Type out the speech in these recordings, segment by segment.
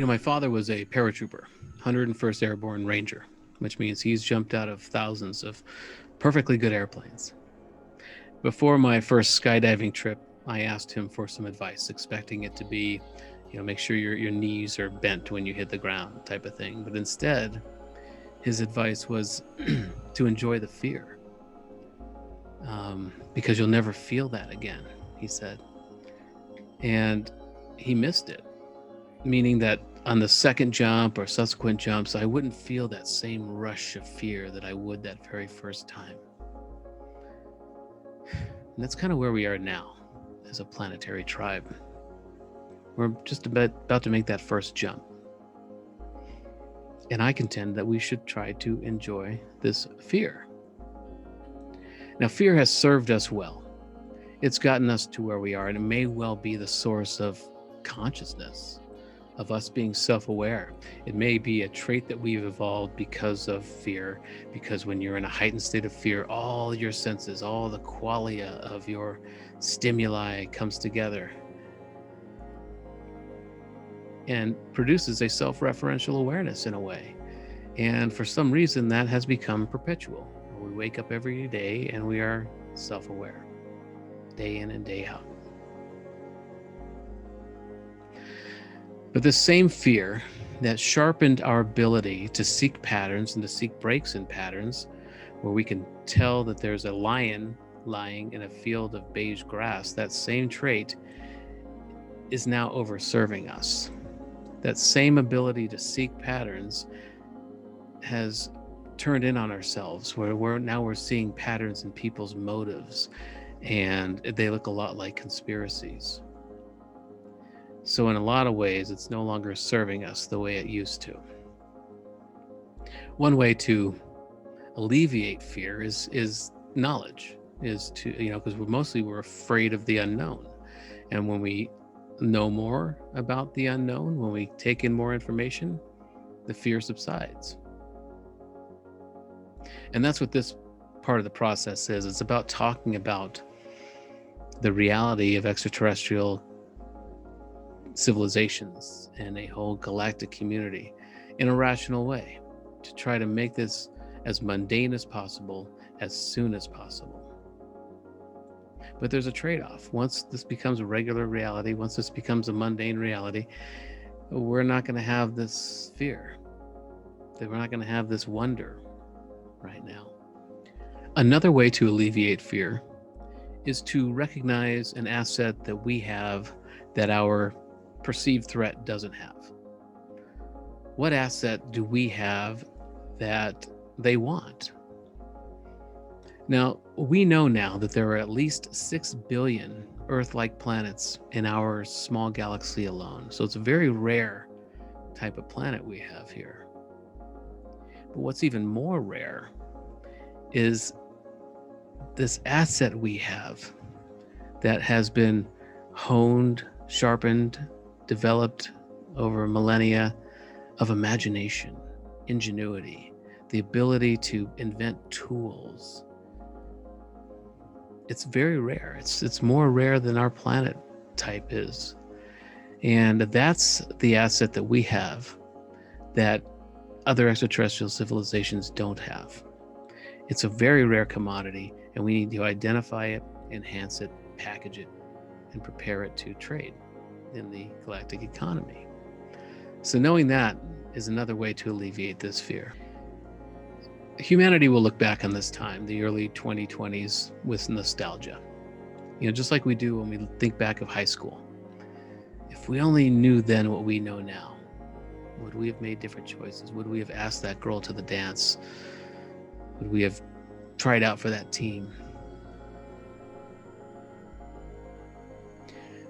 My father was a paratrooper, 101st Airborne Ranger, which means he's jumped out of thousands of perfectly good airplanes. Before my first skydiving trip, I asked him for some advice, expecting it to be, make sure your knees are bent when you hit the ground type of thing. But instead, his advice was to enjoy the fear, because you'll never feel that again, he said. And he missed it, meaning that on the second jump or subsequent jumps, I wouldn't feel that same rush of fear that I would that very first time. And that's kind of where we are now as a planetary tribe. We're just about to make that first jump. And I contend that we should try to enjoy this fear. Now, fear has served us well. It's gotten us to where we are, and it may well be the source of consciousness, of us being self-aware. It may be a trait that we've evolved because of fear, because when you're in a heightened state of fear, all your senses, all the qualia of your stimuli comes together and produces a self-referential awareness in a way. And for some reason, that has become perpetual. We wake up every day and we are self-aware, day in and day out. But the same fear that sharpened our ability to seek patterns and to seek breaks in patterns, where we can tell that there's a lion lying in a field of beige grass, that same trait is now over-serving us. That same ability to seek patterns has turned in on ourselves, where we're seeing patterns in people's motives, and they look a lot like conspiracies. So in a lot of ways, it's no longer serving us the way it used to. One way to alleviate fear is knowledge, is to, because we're afraid of the unknown. And when we know more about the unknown, when we take in more information, the fear subsides. And that's what this part of the process is. It's about talking about the reality of extraterrestrial civilizations and a whole galactic community in a rational way, to try to make this as mundane as possible, as soon as possible. But there's a trade-off. Once this becomes a regular reality, once this becomes a mundane reality, we're not going to have this fear. We're not going to have this wonder right now. Another way to alleviate fear is to recognize an asset that we have that our perceived threat doesn't have. What asset do we have that they want? Now, we know now that there are at least 6 billion Earth-like planets in our small galaxy alone. So it's a very rare type of planet we have here. But what's even more rare is this asset we have that has been honed, sharpened, developed over millennia of imagination, ingenuity, the ability to invent tools. It's very rare. It's more rare than our planet type is. And that's the asset that we have that other extraterrestrial civilizations don't have. It's a very rare commodity, and we need to identify it, enhance it, package it, and prepare it to trade in the galactic economy. So knowing that is another way to alleviate this fear. Humanity will look back on this time, the early 2020s, with nostalgia. Just like we do when we think back of high school. If we only knew then what we know now, would we have made different choices? Would we have asked that girl to the dance? Would we have tried out for that team?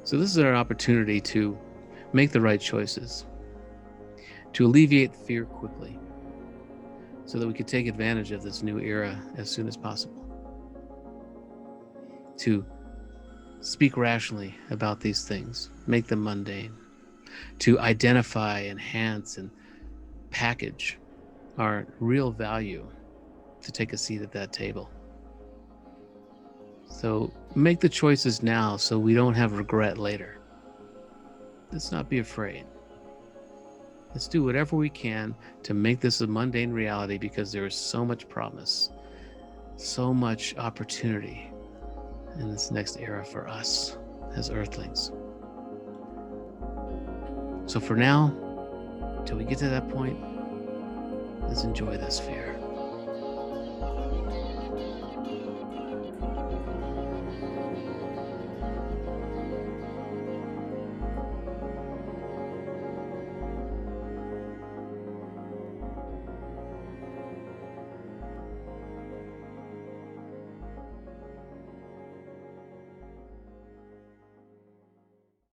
So this is our opportunity to make the right choices, to alleviate fear quickly, so that we could take advantage of this new era as soon as possible. To speak rationally about these things, make them mundane. To identify, enhance, and package our real value to take a seat at that table. So make the choices now so we don't have regret later. Let's not be afraid. Let's do whatever we can to make this a mundane reality, because there is so much promise, so much opportunity in this next era for us as Earthlings. So for now, till we get to that point, let's enjoy this fear.